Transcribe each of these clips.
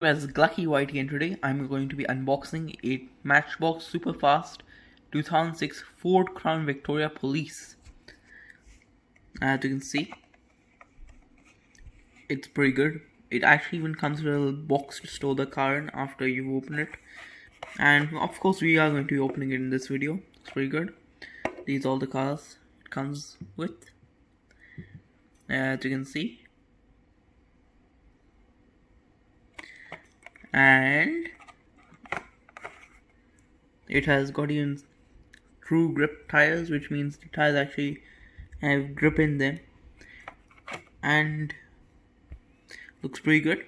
As Glucky Whitey, and today I'm going to be unboxing a Matchbox Super Fast 2006 Ford Crown Victoria Police. As you can see, it's pretty good. It actually even comes with a little box to store the car in after you open it. And of course we are going to be opening it in this video. It's pretty good. These are all the cars it comes with. As you can see. And it has got even true grip tires, which means the tires actually have grip in them, and looks pretty good.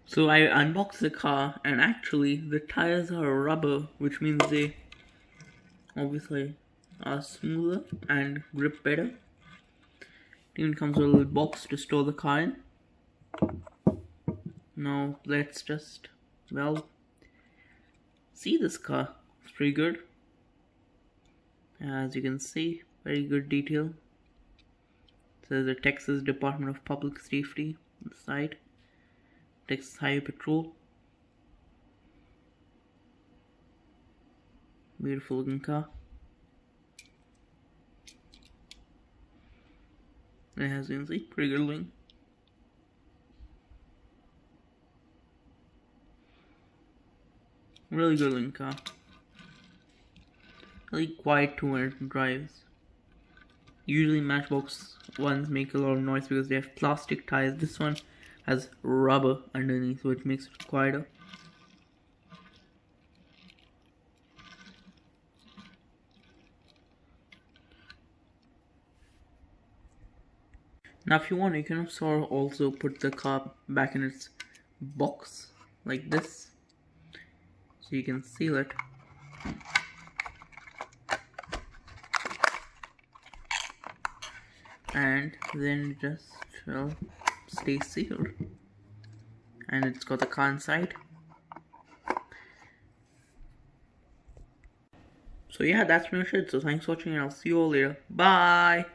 So I unboxed the car, and actually the tires are rubber, which means they obviously are smoother and grip better. It even comes with a little box to store the car in. Now let's just, see this car. It's pretty good. As you can see, very good detail. It says the Texas Department of Public Safety on the side. Texas Highway Patrol. Beautiful looking car. As you can see, pretty good looking. Really good looking car. Really quiet 200 drives. Usually Matchbox ones make a lot of noise because they have plastic tires. This one has rubber underneath, which makes it quieter. Now if you want, you can also put the car back in its box like this, so you can seal it. And then it just stay sealed. And it's got the car inside. So yeah, that's pretty much it. So thanks for watching, and I'll see you all later. Bye!